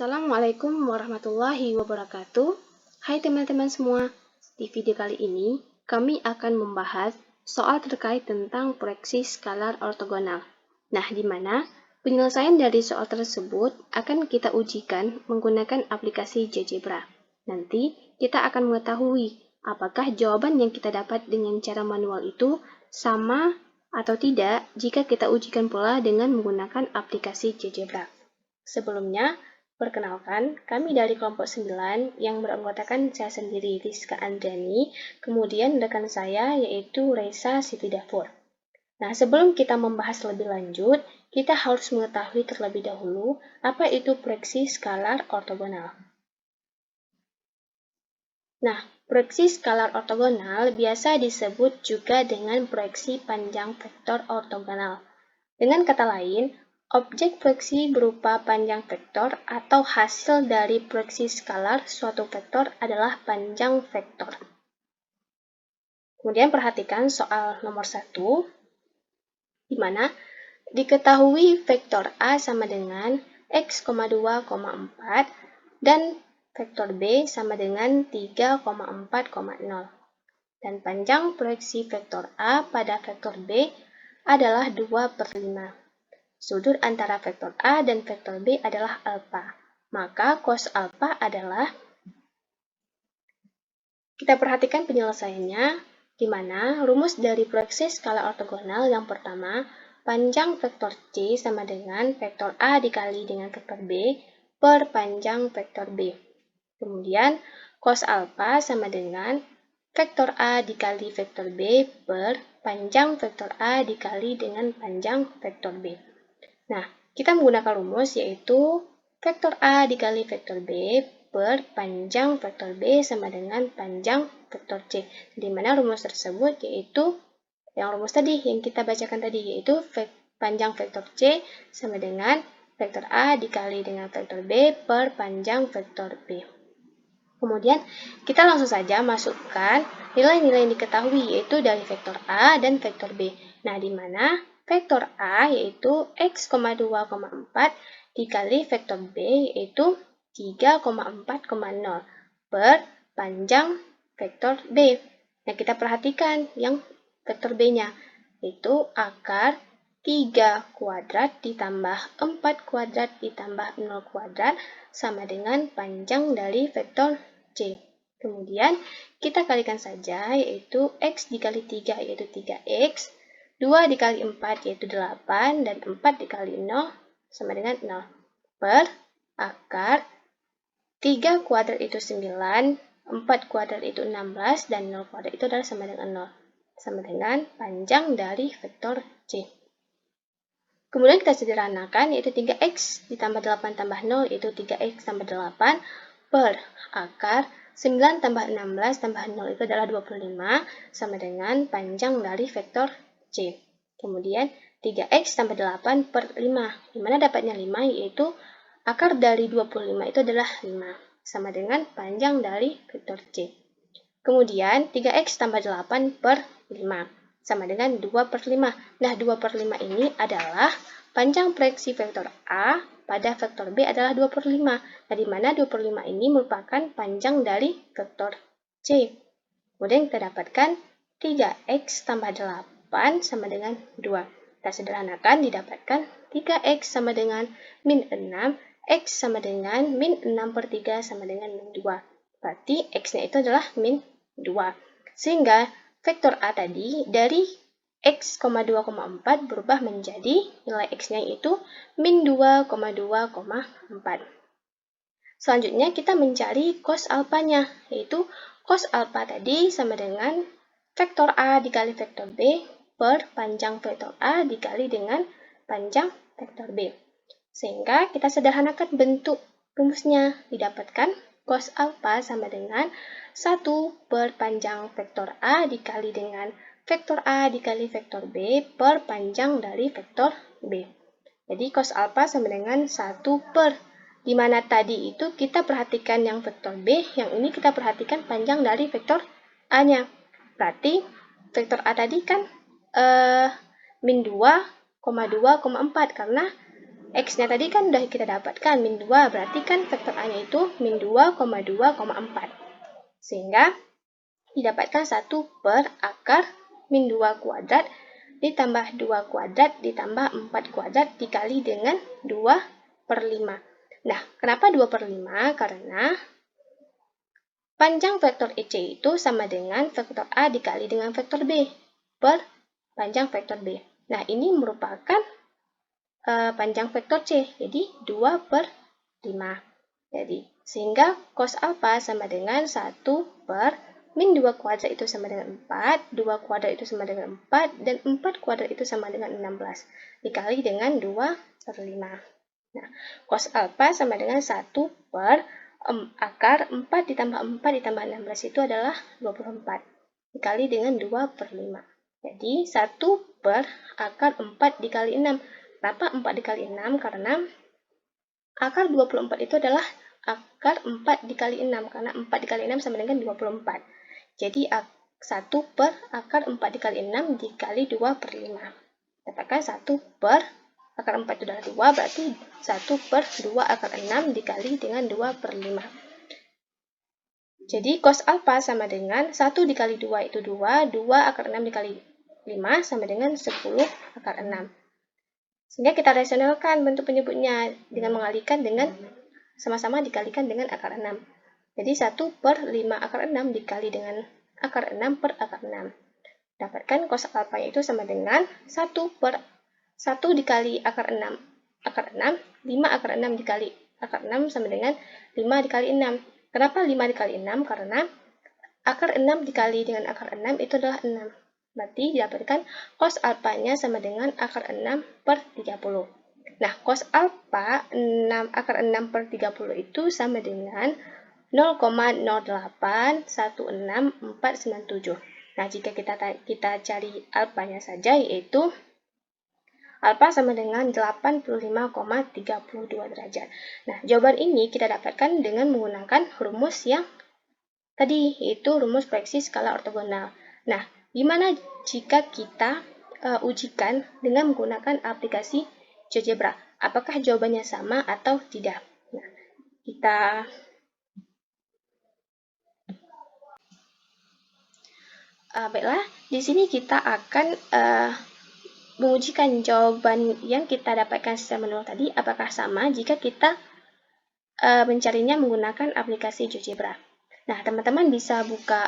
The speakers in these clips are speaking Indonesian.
Assalamualaikum warahmatullahi wabarakatuh. Hai teman-teman semua, di video kali ini kami akan membahas soal terkait tentang proyeksi skalar ortogonal. Nah, di mana penyelesaian dari soal tersebut akan kita ujikan menggunakan aplikasi GeoGebra. Nanti kita akan mengetahui apakah jawaban yang kita dapat dengan cara manual itu sama atau tidak jika kita ujikan pula dengan menggunakan aplikasi GeoGebra. Sebelumnya, perkenalkan, kami dari kelompok 9 yang beranggotakan saya sendiri, Rizka Andrani, kemudian rekan saya yaitu Reza Siti Dafur. Nah, sebelum kita membahas lebih lanjut, kita harus mengetahui terlebih dahulu apa itu proyeksi skalar ortogonal. Nah, proyeksi skalar ortogonal biasa disebut juga dengan proyeksi panjang vektor ortogonal. Dengan kata lain, objek proyeksi berupa panjang vektor atau hasil dari proyeksi skalar suatu vektor adalah panjang vektor. Kemudian perhatikan soal nomor 1, di mana diketahui vektor A sama dengan x, 2,4 dan vektor B sama dengan 3,4,0. Dan panjang proyeksi vektor A pada vektor B adalah 2/5. Sudut antara vektor A dan vektor B adalah alfa. Maka cos alfa adalah, kita perhatikan penyelesaiannya, di mana rumus dari proyeksi skala ortogonal yang pertama, panjang vektor C sama dengan vektor A dikali dengan vektor B per panjang vektor B. Kemudian, cos alfa sama dengan vektor A dikali vektor B per panjang vektor A dikali dengan panjang vektor B. Nah, kita menggunakan rumus yaitu vektor A dikali vektor B per panjang vektor B sama dengan panjang vektor C. Di mana rumus tersebut yaitu rumus tadi yang kita bacakan tadi, yaitu panjang vektor C sama dengan vektor A dikali dengan vektor B per panjang vektor B. Kemudian kita langsung saja masukkan nilai-nilai yang diketahui yaitu dari vektor A dan vektor B. Nah, di mana vektor A yaitu x, 2,4 dikali vektor B yaitu 3,4,0 per panjang vektor B. Nah, kita perhatikan yang vektor B-nya, yaitu akar 3 kuadrat ditambah 4 kuadrat ditambah 0 kuadrat sama dengan panjang dari vektor C. Kemudian kita kalikan saja, yaitu x dikali 3 yaitu 3x, 2 dikali 4 yaitu 8, dan 4 dikali 0 sama dengan 0. Per akar 3 kuadrat itu 9, 4 kuadrat itu 16, dan 0 kuadrat itu adalah sama dengan 0. Sama dengan panjang dari vektor C. Kemudian kita sederhanakan, yaitu 3x ditambah 8 tambah 0 yaitu 3x tambah 8 per akar 9 tambah 16 tambah 0 itu adalah 25 sama dengan panjang dari vektor C. Kemudian 3x tambah 8 per 5, dimana dapatnya 5 yaitu akar dari 25 itu adalah 5 sama dengan panjang dari vektor C. Kemudian 3x tambah 8 per 5 sama dengan 2/5. Nah, 2/5 ini adalah panjang proyeksi vektor A pada vektor B adalah 2/5. Nah, di mana 2/5 ini merupakan panjang dari vektor C. Kemudian kita dapatkan 3x tambah 8 sama dengan 2. Kita sederhanakan, didapatkan 3x sama dengan min 6, x sama dengan min 6/3 sama dengan min 2. Berarti x-nya itu adalah min 2. Sehingga vektor A tadi dari x, 2,4 berubah menjadi nilai x-nya itu min 2,2,4. Selanjutnya kita mencari cos alfanya, yaitu cos alfa tadi sama dengan vektor A dikali vektor B per panjang vektor A dikali dengan panjang vektor B. Sehingga kita sederhanakan bentuk rumusnya, didapatkan cos alfa sama dengan 1 per panjang vektor A dikali dengan vektor A dikali vektor B per panjang dari vektor B. Jadi cos alfa sama dengan 1 per, di mana tadi itu kita perhatikan yang vektor B, yang ini kita perhatikan panjang dari vektor A-nya. Berarti vektor A tadi kan min 2,2,4 karena X-nya tadi kan udah kita dapatkan, min 2, berarti kan vektor A-nya itu min 2,2,4. Sehingga didapatkan 1 per akar min 2 kuadrat ditambah 2 kuadrat ditambah 4 kuadrat dikali dengan 2 per 5. Nah, kenapa 2 per 5? Karena panjang vektor EC itu sama dengan vektor A dikali dengan vektor B per panjang vektor B. Nah, ini merupakan panjang vektor C, jadi 2 per 5. Jadi, sehingga cos alfa sama dengan 1 per min 2 kuadrat itu sama dengan 4, 2 kuadrat itu sama dengan 4, dan 4 kuadrat itu sama dengan 16, dikali dengan 2 per 5. Nah, cos alfa sama dengan 1 per akar 4 ditambah 4 ditambah 16 itu adalah 24, dikali dengan 2 per 5. Jadi, 1 per akar 4 dikali 6. Kenapa 4 dikali 6? Karena akar 24 itu adalah akar 4 dikali 6. Karena 4 dikali 6 sama dengan 24. Jadi 1 per akar 4 dikali 6 dikali 2 per 5. Dapatkan 1 per akar 4 itu adalah 2. Berarti 1 per 2 akar 6 dikali dengan 2 per 5. Jadi cos alfa sama dengan 1 dikali 2 itu 2. 2 akar 6 dikali 5 sama dengan 10 akar 6. Sehingga kita rasionalkan bentuk penyebutnya dengan mengalihkan dengan sama-sama dikalikan dengan akar 6. Jadi 1 per 5 akar 6 dikali dengan akar 6 per akar 6. Dapatkan cos alfa itu sama dengan 1 per 1 dikali akar 6. Akar 6, 5 akar 6 dikali akar 6 sama dengan 5 dikali 6. Kenapa 5 dikali 6? Karena akar 6 dikali dengan akar 6 itu adalah 6. Berarti didapatkan cos alfanya sama dengan akar 6 per 30. Nah, cos alfa 6, akar 6 per 30 itu sama dengan 0,0816497. Nah, jika kita cari alfanya saja, yaitu alfa sama dengan 85,32 derajat. Nah, jawaban ini kita dapatkan dengan menggunakan rumus yang tadi, yaitu rumus proyeksi skala ortogonal. Nah, gimana jika kita ujikan dengan menggunakan aplikasi GeoGebra? Apakah jawabannya sama atau tidak? Nah, baiklah, di sini kita akan mengujikan jawaban yang kita dapatkan secara manual tadi, apakah sama jika kita mencarinya menggunakan aplikasi GeoGebra. Nah, teman-teman bisa buka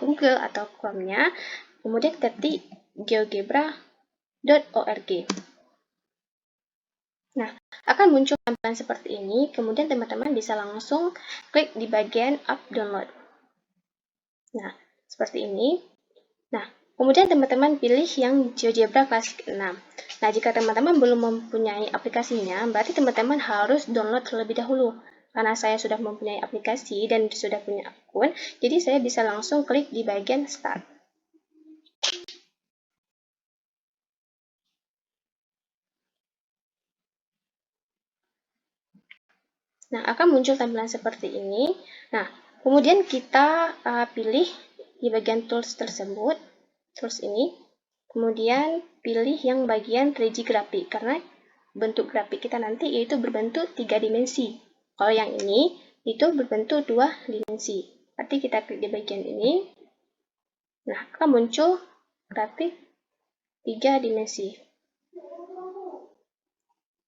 Google atau Chrome-nya, kemudian ketik geogebra.org. Nah, akan muncul tampilan seperti ini, kemudian teman-teman bisa langsung klik di bagian App Download. Nah, seperti ini. Nah, kemudian teman-teman pilih yang GeoGebra Classic 6. Nah, jika teman-teman belum mempunyai aplikasinya, berarti teman-teman harus download terlebih dahulu. Karena saya sudah mempunyai aplikasi dan sudah punya akun, jadi saya bisa langsung klik di bagian Start. Nah, akan muncul tampilan seperti ini. Nah, kemudian kita pilih di bagian tools tersebut, tools ini. Kemudian pilih yang bagian 3D grafik, karena bentuk grafik kita nanti yaitu berbentuk 3 dimensi. Kalau yang ini, itu berbentuk 2 dimensi. Berarti kita klik di bagian ini. Nah, akan muncul grafik 3 dimensi.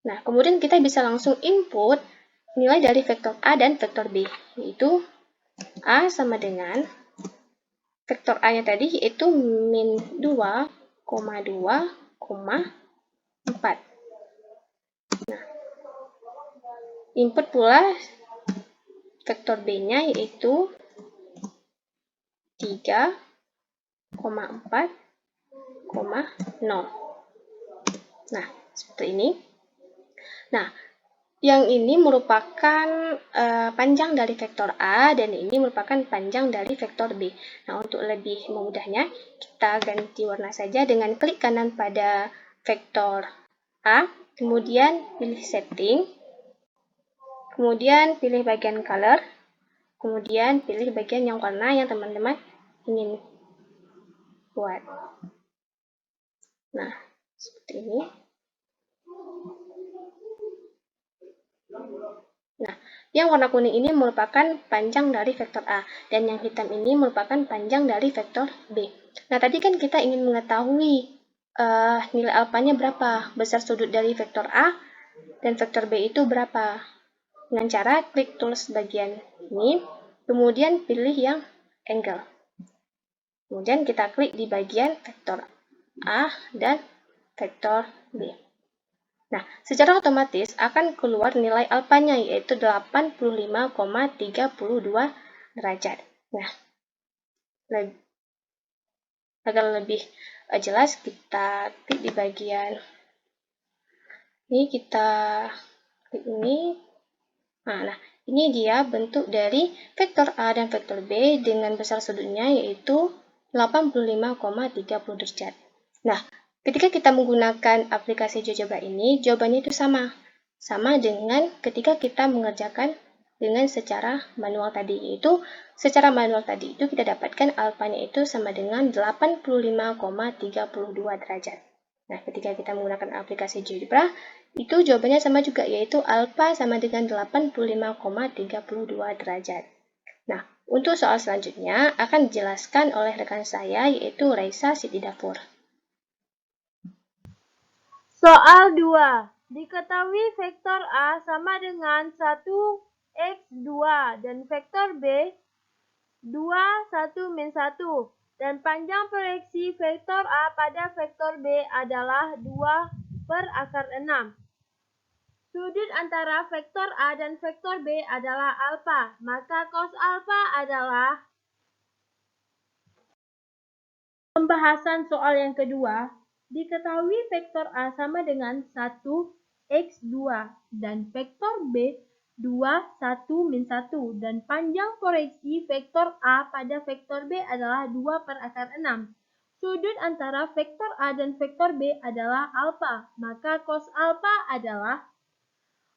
Nah, kemudian kita bisa langsung input nilai dari vektor A dan vektor B, yaitu A sama dengan vektor A-nya tadi, yaitu min 2,2,4. Nah, input pula vektor B-nya, yaitu 3,4,0. Nah, seperti ini. Nah, yang ini merupakan panjang dari vektor A dan ini merupakan panjang dari vektor B. Nah, untuk lebih memudahnya, kita ganti warna saja dengan klik kanan pada vektor A, kemudian pilih setting, kemudian pilih bagian color, kemudian pilih bagian yang warna yang teman-teman ingin buat. Nah, seperti ini. Nah, yang warna kuning ini merupakan panjang dari vektor A, dan yang hitam ini merupakan panjang dari vektor B. Nah, tadi kan kita ingin mengetahui nilai alfanya berapa, besar sudut dari vektor A dan vektor B itu berapa. Dengan cara klik tools bagian ini, kemudian pilih yang angle. Kemudian kita klik di bagian vektor A dan vektor B. Nah, secara otomatis akan keluar nilai alfanya, yaitu 85,32 derajat. Nah, agar lebih jelas, kita klik di bagian ini, kita klik ini. Nah, ini dia bentuk dari vektor A dan vektor B dengan besar sudutnya, yaitu 85,30 derajat. Nah, ketika kita menggunakan aplikasi GeoGebra ini, jawabannya itu sama. Sama dengan ketika kita mengerjakan dengan secara manual tadi, yaitu secara manual tadi itu kita dapatkan alfanya itu sama dengan 85,32 derajat. Nah, ketika kita menggunakan aplikasi GeoGebra, itu jawabannya sama juga, yaitu alfa sama dengan 85,32 derajat. Nah, untuk soal selanjutnya akan dijelaskan oleh rekan saya, yaitu Raisa Siti Dafur. Soal 2. Diketahui vektor A sama dengan 1x2 dan vektor B 2, 1, min 1. Dan panjang proyeksi vektor A pada vektor B adalah 2 per akar 6. Sudut antara vektor A dan vektor B adalah alfa, maka cos alfa adalah. Pembahasan soal yang kedua. Diketahui vektor A sama dengan 1x2 dan vektor B 2, 1, min 1 dan panjang proyeksi vektor A pada vektor B adalah 2 per akar 6. Sudut antara vektor A dan vektor B adalah alfa, maka cos alfa adalah.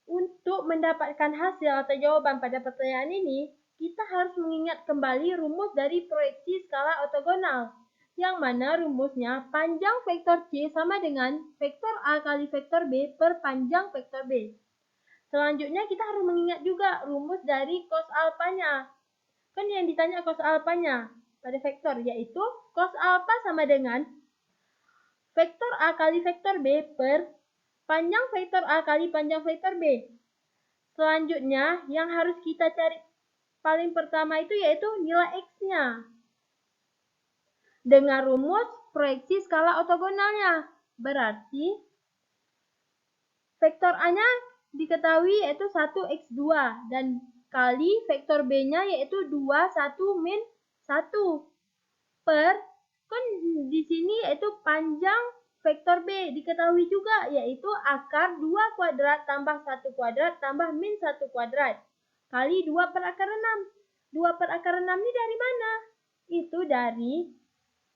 Untuk mendapatkan hasil atau jawaban pada pertanyaan ini, kita harus mengingat kembali rumus dari proyeksi skala ortogonal, yang mana rumusnya panjang vektor C sama dengan vektor A kali vektor B per panjang vektor B. Selanjutnya kita harus mengingat juga rumus dari cos alfanya. Kan yang ditanya cos alfanya pada vektor, yaitu cos alfa sama dengan vektor A kali vektor B per panjang vektor A kali panjang vektor B. Selanjutnya yang harus kita cari paling pertama itu yaitu nilai X-nya. Dengan rumus proyeksi skala ortogonalnya. Berarti vektor A-nya diketahui yaitu 1x2 dan kali vektor B-nya yaitu 2, 1, min 1 per, kan di sini yaitu panjang vektor B diketahui juga yaitu akar 2 kuadrat tambah 1 kuadrat tambah min 1 kuadrat kali 2 per akar 6. 2 per akar 6 ini dari mana? Itu dari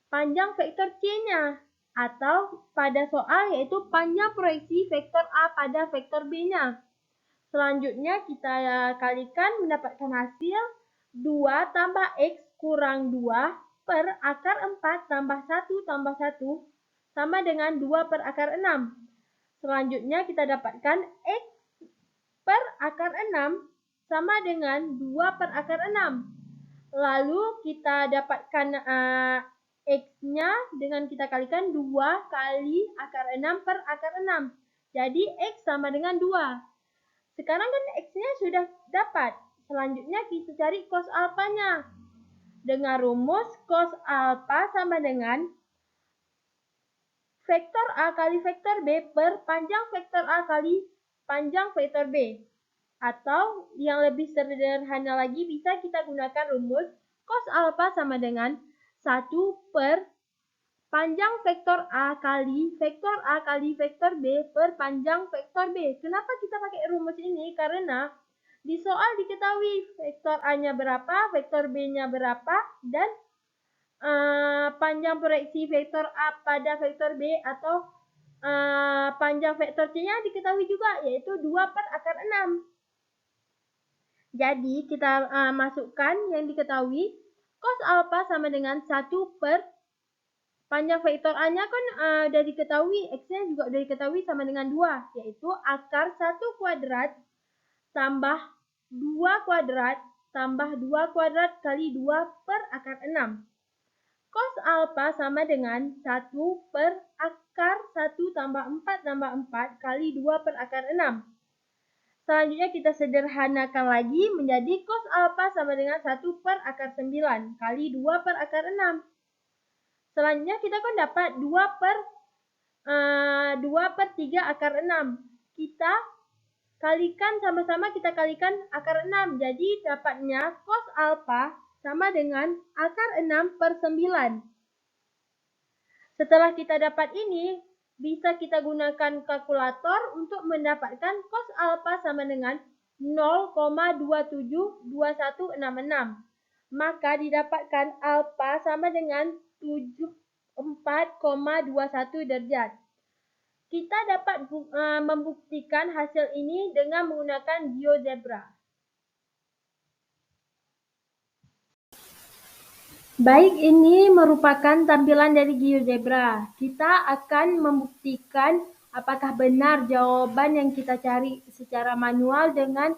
panjang vektor C-nya, atau pada soal yaitu panjang proyeksi vektor A pada vektor B-nya. Selanjutnya kita kalikan mendapatkan hasil 2 tambah X kurang 2 per akar 4 tambah 1 tambah 1 sama dengan 2 per akar 6. Selanjutnya kita dapatkan X per akar 6 sama dengan 2 per akar 6. Lalu kita dapatkan X-nya dengan kita kalikan 2 kali akar 6 per akar 6. Jadi X sama dengan 2. Sekarang kan X-nya sudah dapat. Selanjutnya kita cari cos alfanya. Dengan rumus cos alfa sama dengan vektor A kali vektor B per panjang vektor A kali panjang vektor B. Atau yang lebih sederhana lagi bisa kita gunakan rumus cos alfa sama dengan 1 per panjang vektor A kali vektor B per panjang vektor B. Kenapa kita pakai rumus ini? Karena di soal diketahui vektor A-nya berapa, vektor B-nya berapa, dan panjang proyeksi vektor A pada vektor B atau panjang vektor C-nya diketahui juga, yaitu 2 per akar 6. Jadi kita masukkan yang diketahui cos alfa sama dengan 1 per panjang vektor A-nya kan sudah diketahui, X-nya juga sudah diketahui sama dengan 2, yaitu akar 1 kuadrat tambah 2 kuadrat tambah 2 kuadrat kali 2 per akar 6. Cos alfa sama dengan 1 per akar 1 tambah 4 tambah 4 kali 2 per akar 6. Selanjutnya kita sederhanakan lagi menjadi cos alfa sama dengan 1 per akar 9 kali 2 per akar 6. Selanjutnya kita kan dapat 2 per 3 akar 6. Kita kalikan sama-sama, kita kalikan akar 6. Jadi dapatnya cos alfa sama dengan akar 6 per 9. Setelah kita dapat ini, bisa kita gunakan kalkulator untuk mendapatkan cos alfa sama dengan 0,272166. Maka didapatkan alfa sama dengan 74,21 derajat. Kita dapat membuktikan hasil ini dengan menggunakan GeoGebra. Baik, ini merupakan tampilan dari GeoGebra. Kita akan membuktikan apakah benar jawaban yang kita cari secara manual dengan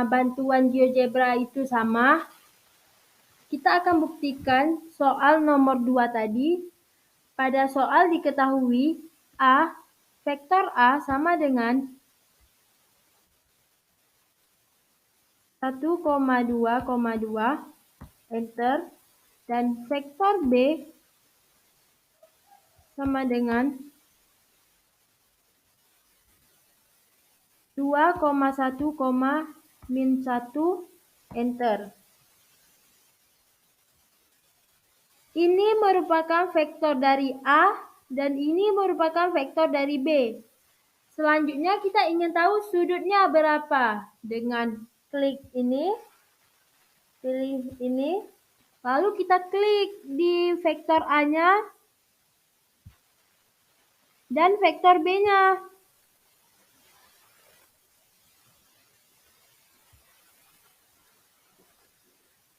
bantuan GeoGebra itu sama. Kita akan buktikan soal nomor 2 tadi. Pada soal diketahui vektor A sama dengan 1,2,2, enter, dan vektor B sama dengan 2,1, enter. Ini merupakan vektor dari A dan ini merupakan vektor dari B. Selanjutnya kita ingin tahu sudutnya berapa. Dengan klik ini, pilih ini, lalu kita klik di vektor A-nya dan vektor B-nya.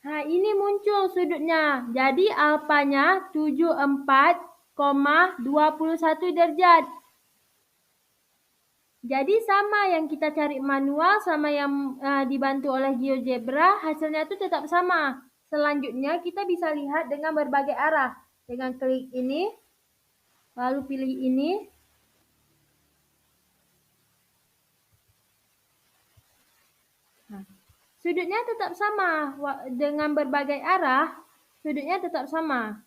Nah, ini muncul sudutnya. Jadi alfanya 74,21 derajat. Jadi sama yang kita cari manual sama yang dibantu oleh GeoGebra, hasilnya itu tetap sama. Selanjutnya kita bisa lihat dengan berbagai arah. Dengan klik ini, lalu pilih ini. Nah, sudutnya tetap sama. Dengan berbagai arah, sudutnya tetap sama.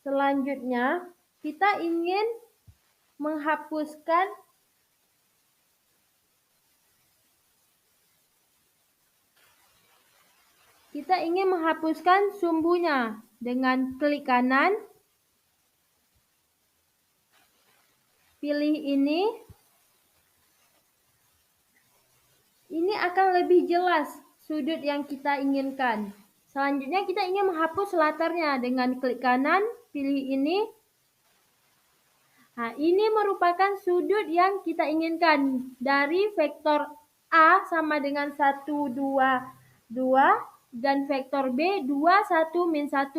Selanjutnya, kita ingin menghapuskan sumbunya dengan klik kanan, pilih ini. Ini akan lebih jelas sudut yang kita inginkan. Selanjutnya kita ingin menghapus latarnya dengan klik kanan, pilih ini. Nah, ini merupakan sudut yang kita inginkan dari vektor A sama dengan 1, 2, 2 dan vektor B 2, 1, min 1.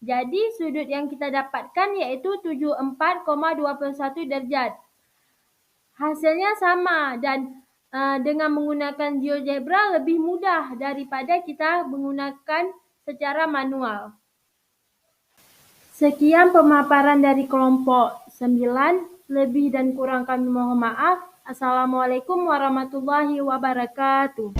Jadi sudut yang kita dapatkan yaitu 74,21 derajat. Hasilnya sama dan dengan menggunakan GeoGebra lebih mudah daripada kita menggunakan secara manual. Sekian pemaparan dari kelompok 9, lebih dan kurang kami mohon maaf. Assalamualaikum warahmatullahi wabarakatuh.